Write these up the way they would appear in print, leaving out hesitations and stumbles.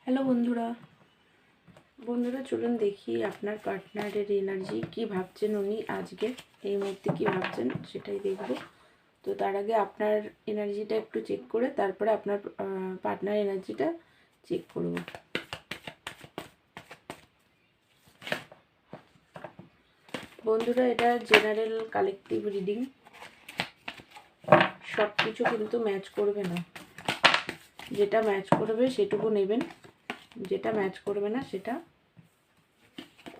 Hello বন্ধুরা চলুন দেখি আপনার পার্টনারের এনার্জি কি ভাবছেন উনি আজকে এই মুহূর্তে কি ভাবছেন সেটাই দেখব। তো তার আগে আপনার এনার্জিটা একটু চেক করে তারপরে আপনার পার্টনার এনার্জিটা চেক করব। বন্ধুরা এটা জেনারেল কালেকটিভ রিডিং, সব কিছু কিন্তু ম্যাচ করবে না, যেটা ম্যাচ করবে সেটুকু নেবেন, যেটা ম্যাচ করবে না সেটা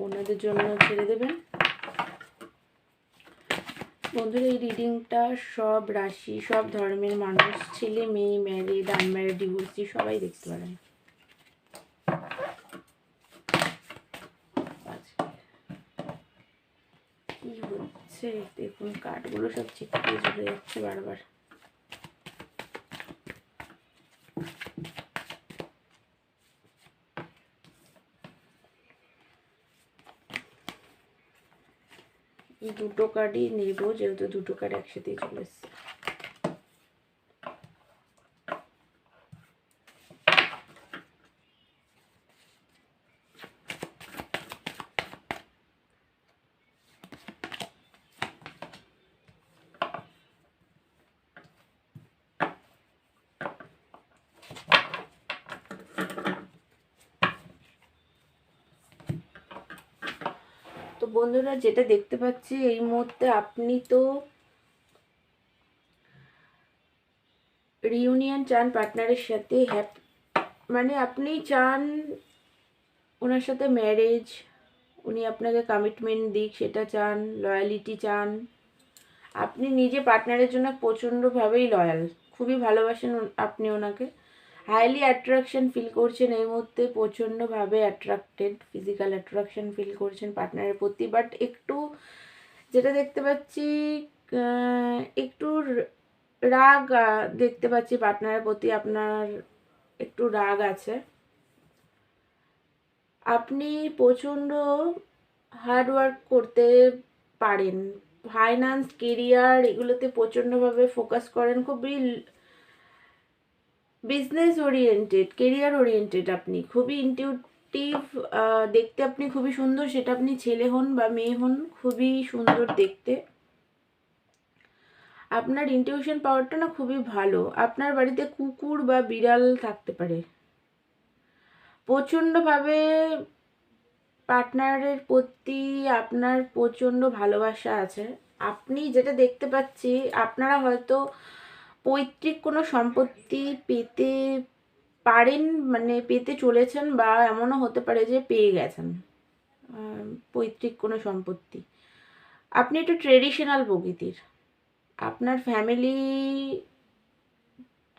ওনাদের জন্য ছেড়ে দেবেন। বন্ধুরা এই রিডিংটা সব রাশি, সব ধর্মের মানুষ, ছেলে মেয়ে, ম্যারিড, আনম্যারিড, ডিভোর্সি সবাই দেখতে পারেন। কি হচ্ছে দেখুন, কার্ডগুলো সব ছিটকে চলে যাচ্ছে বারবার। দুটো কার্ডই নেব যেহেতু দুটো কার্ড একসাথেই চলে এসছে। তো বন্ধুরা যেটা দেখতে পাচ্ছি এই মুহূর্তে আপনি তো রিউনিয়ন চান পার্টনারের সাথে, মানে আপনি চান ওনার সাথে ম্যারেজ, উনি আপনাকে কমিটমেন্ট দিক সেটা চান, লয়ালিটি চান। আপনি নিজে পার্টনারের জন্য প্রচণ্ডভাবেই লয়াল, খুবই ভালোবাসেন আপনি ওনাকে, হাইলি অ্যাট্রাকশন ফিল করছেন এই মুহূর্তে, প্রচণ্ডভাবে অ্যাট্রাক্টেড, ফিজিক্যাল অ্যাট্রাকশন ফিল করছেন পার্টনারের প্রতি। বাট একটু যেটা দেখতে পাচ্ছি একটু রাগ দেখতে পাচ্ছি পার্টনারের প্রতি, আপনার একটু রাগ আছে। আপনি প্রচণ্ড হার্ড ওয়ার্ক করতে পারেন, ফাইন্যান্স, কেরিয়ার এগুলোতে প্রচণ্ডভাবে ফোকাস করেন, খুবই বিজনেস ওরিয়েন্টেড, কেরিয়ার ওরিয়েন্টেড, আপনি খুবই ইনটিউটিভ, দেখতে আপনি খুবই সুন্দর, সেটা আপনি ছেলে হন বা মেয়ে হন খুবই সুন্দর দেখতে। আপনার ইনটিউশন পাওয়ারটা না খুবই ভালো। আপনার বাড়িতে কুকুর বা বিড়াল থাকতে পারে। প্রচণ্ডভাবে পার্টনারের প্রতি আপনার প্রচণ্ড ভালোবাসা আছে। আপনি যেটা দেখতে পাচ্ছি আপনারা হয়তো পৈতৃক কোনো সম্পত্তি পেতে পারেন, মানে পেতে চলেছেন, বা এমনও হতে পারে যে পেয়ে গেছেন পৈতৃক কোনো সম্পত্তি। আপনি একটু ট্রেডিশনাল প্রকৃতির, আপনার ফ্যামিলি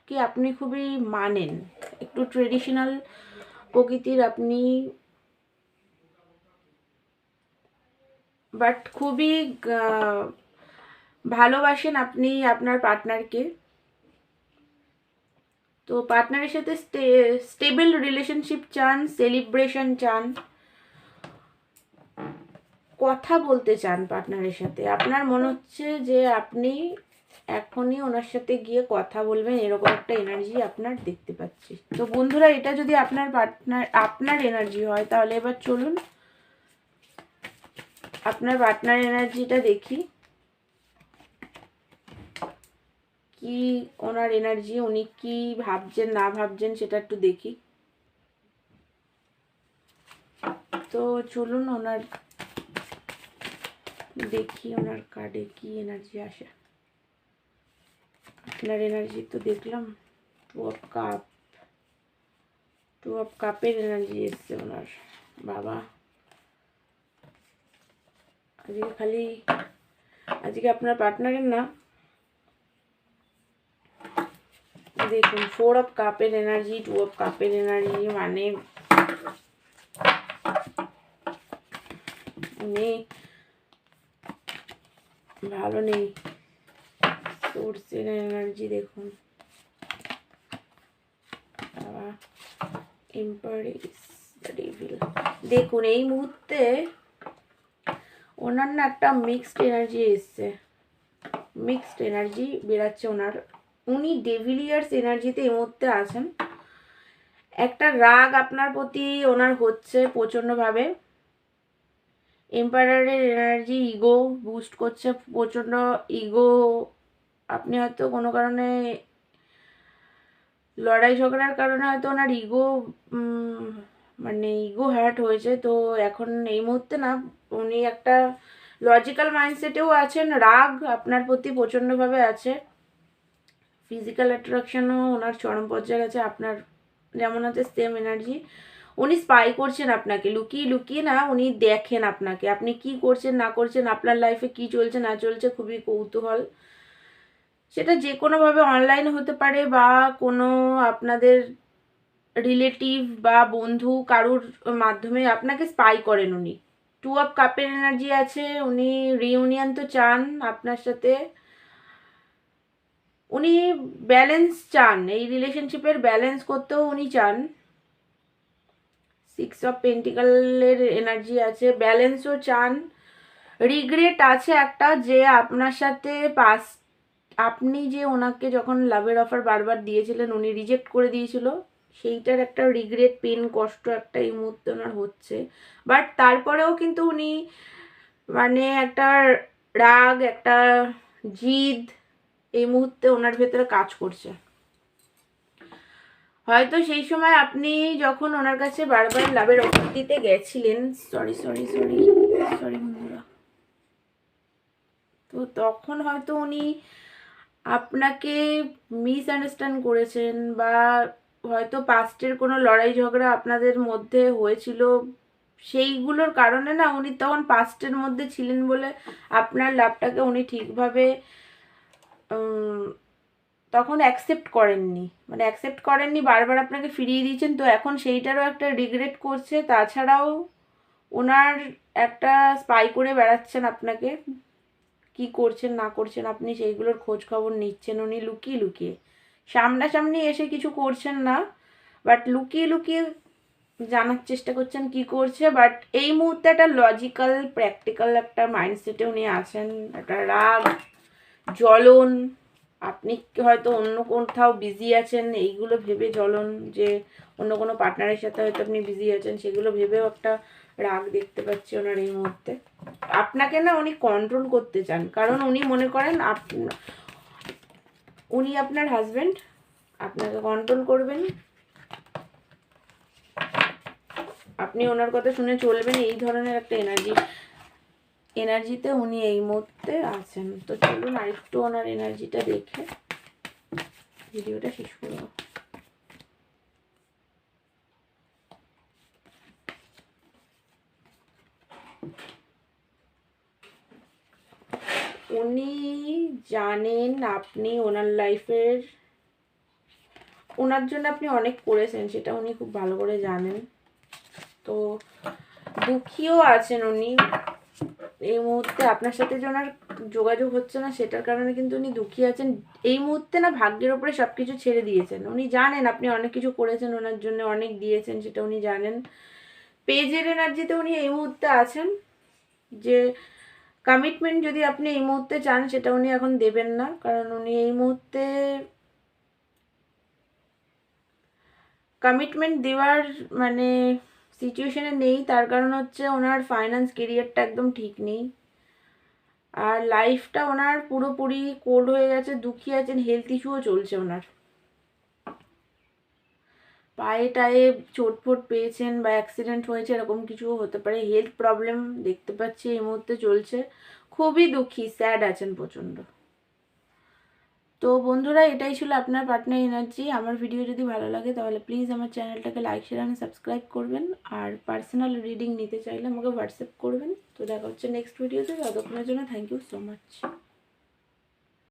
কি আপনি খুবই মানেন, একটু ট্রেডিশনাল প্রকৃতির আপনি, বাট খুবই ভালোবাসেন আপনি আপনার পার্টনারকে। তো পার্টনারের সাথে স্টেবল রিলেশনশিপ চান, সেলিব্রেশন চান, কথা বলতে চান পার্টনারের সাথে। আপনার মনে হচ্ছে যে আপনি এখনই ওনার সাথে গিয়ে কথা বলবেন, এরকম একটা এনার্জি আপনার দেখতে পাচ্ছি। তো বন্ধুরা এটা যদি আপনার এনার্জি হয় তাহলে এবার চলুন আপনার পার্টনার এনার্জিটা দেখি কি ওনার এনার্জি, উনি কি ভাবছেন না ভাবছেন সেটা একটু দেখি। তো চলুন ওনার দেখি ওনার কার্ডে কি এনার্জি আসে। আপনার এনার্জি তো দেখলাম, টু অফ কাপের এনার্জি এসছে ওনার। বাবা আজকে আপনার পার্টনারের না, দেখুন 4 অফ কাপের এনার্জি, 2 অফ কাপের এনার্জি, মানে উনি ভালো নেই। সোর্সের এনার্জি দেখুন, এম্পারেস, ডেভিল। দেখুন এই মুহূর্তে ওনার না একটা মিক্সড এনার্জি এসছে, মিক্সড এনার্জি বেরাচ্ছে ওনার। উনি ডেভিলিয়ার্স এনার্জিতে এই মুহূর্তে আছেন। একটা রাগ আপনার প্রতি ওনার হচ্ছে প্রচণ্ডভাবে। এম্পায়ারের এনার্জি ইগো বুস্ট করছে, প্রচণ্ড ইগো। আপনি হয়তো কোনো কারণে লড়াই ঝগড়ার কারণে হয়তো ওনার ইগো মানে ইগো হ্যার্ট হয়েছে। তো এখন এই মুহূর্তে না, উনি একটা লজিক্যাল মাইন্ডসেটেও আছেন, রাগ আপনার প্রতি প্রচণ্ডভাবে আছে। ফিজিক্যাল অ্যাট্রাকশনও ওনার চরম পর্যায়ে আছে, আপনার যেমন আছে সেম এনার্জি। উনি স্পাই করছেন আপনাকে, লুকিয়ে লুকিয়ে না, উনি দেখেন আপনাকে, আপনি কি করছেন না করছেন, আপনার লাইফে কি চলছে না চলছে, খুবই কৌতূহল। সেটা যে কোনোভাবে অনলাইন হতে পারে বা কোনো আপনাদের রিলেটিভ বা বন্ধু কারুর মাধ্যমে আপনাকে স্পাই করেন উনি। 2 অফ কাপের এনার্জি আছে, উনি রিউনিয়ন তো চান আপনার সাথে, উনি ব্যালেন্স চান, এই রিলেশনশিপের ব্যালেন্স করতেও উনি চান। 6 অফ পেন্টিকালের এনার্জি আছে, ব্যালেন্সও চান। রিগ্রেট আছে একটা, যে আপনার সাথে আপনি যে ওনাকে যখন লাভের অফার বারবার দিয়েছিলেন উনি রিজেক্ট করে দিয়েছিল, সেইটার একটা রিগ্রেট, পেন, কষ্ট একটা এই মুহূর্তে ওনার হচ্ছে। বাট তারপরেও কিন্তু উনি মানে একটা রাগ, একটা জিদ এই মুহূর্তে ওনার ভেতরে কাজ করছে। হয়তো সেই সময় আপনি যখন ওনার কাছে বারবার লাভের অফার দিতে গেছিলেন, সরি সরি সরি সরি বন্ধুরা, তো তখন হয়তো উনি আপনাকে মিসআন্ডারস্ট্যান্ড করেছেন, বা হয়তো পাস্টের কোনো লড়াই ঝগড়া আপনাদের মধ্যে হয়েছিল, সেইগুলোর কারণে না উনি তখন পাস্টের মধ্যে ছিলেন বলে আপনার লাভটাকে উনি ঠিকভাবে তখন অ্যাকসেপ্ট করেননি, মানে অ্যাকসেপ্ট করেননি, বারবার আপনাকে ফিরিয়ে দিয়েছেন। তো এখন সেইটারও একটা রিগ্রেট করছে। তাছাড়াও ওনার একটা স্পাই করে বেড়াচ্ছেন আপনাকে, কি করছেন না করছেন আপনি সেইগুলোর খোঁজ খবর নিচ্ছেন উনি লুকিয়ে লুকিয়ে। সামনাসামনি এসে কিছু করছেন না, বাট লুকিয়ে লুকিয়ে জানার চেষ্টা করছেন কি করছে। বাট এই মুহূর্তে একটা লজিক্যাল প্র্যাকটিক্যাল একটা মাইন্ডসেটে উনি আছেন, একটা রাগ, জ্বলন। আপনি হয়তো অন্য কোথাও বিজি আছেন এইগুলো ভেবে, জ্বলন, যে অন্য কোনো পার্টনারের সাথে হয়তো আপনি বিজি আছেন, সেগুলো ভেবেও একটা রাগ দেখতে পাচ্ছি ওনার এই মুহূর্তে। আপনাকে না উনি কন্ট্রোল করতে চান, কারণ উনি মনে করেন উনি আপনার হাজবেন্ড, আপনাকে কন্ট্রোল করবেন, আপনি ওনার কথা শুনে চলবেন, এই ধরনের একটা এনার্জিতে উনি এই মুহূর্তে আছেন। তো চলুন আরেকটু ওনার এনার্জিটা দেখে ভিডিওটা শেষ করবো। উনি জানেন আপনি ওনার লাইফের, ওনার জন্য আপনি অনেক করেছেন, সেটা উনি খুব ভালো করে জানেন। তো দুঃখীও আছেন উনি এই মুহূর্তে, আপনার সাথে যে ওনার যোগাযোগ হচ্ছে না সেটার কারণে কিন্তু উনি দুঃখী আছেন। এই মুহূর্তে না ভাগ্যের ওপরে সব কিছু ছেড়ে দিয়েছেন, উনি জানেন আপনি অনেক কিছু করেছেন ওনার জন্য, অনেক দিয়েছেন, সেটা উনি জানেন। পেজের এনার্জিতে উনি এই মুহূর্তে আছেন, যে কমিটমেন্ট যদি আপনি এই মুহূর্তে চান সেটা উনি এখন দেবেন না, কারণ উনি এই মুহূর্তে কমিটমেন্ট দেওয়ার মানে সিচুয়েশনে নেই। তার কারণ হচ্ছে ওনার ফাইন্যান্স কেরিয়ারটা একদম ঠিক নেই, আর লাইফটা ওনার পুরোপুরি কোল্ড হয়ে গেছে, দুঃখী আছেন, হেলথ ইস্যুও চলছে ওনার, পায়ে টায়ে চোটফোট পেয়েছেন বা অ্যাক্সিডেন্ট হয়েছে, এরকম কিছু হতে পারে, হেলথ প্রবলেম দেখতে পাচ্ছি এই মুহূর্তে চলছে, খুবই দুঃখী, স্যাড আছেন প্রচণ্ড। তো বন্ধুরা, এটাই ছিল আপনার পার্টনার এনার্জি। আমার ভিডিও যদি ভালো লাগে তাহলে প্লিজ আমার চ্যানেলটাকে লাইক, শেয়ার অ্যান্ড সাবস্ক্রাইব করবেন, আর পার্সোনাল রিডিং নিতে চাইলে আমাকে হোয়াটসঅ্যাপ করবেন। তো দেখা হচ্ছে নেক্সট ভিডিওতে, ততক্ষণের জন্য থ্যাংক ইউ সো মাচ।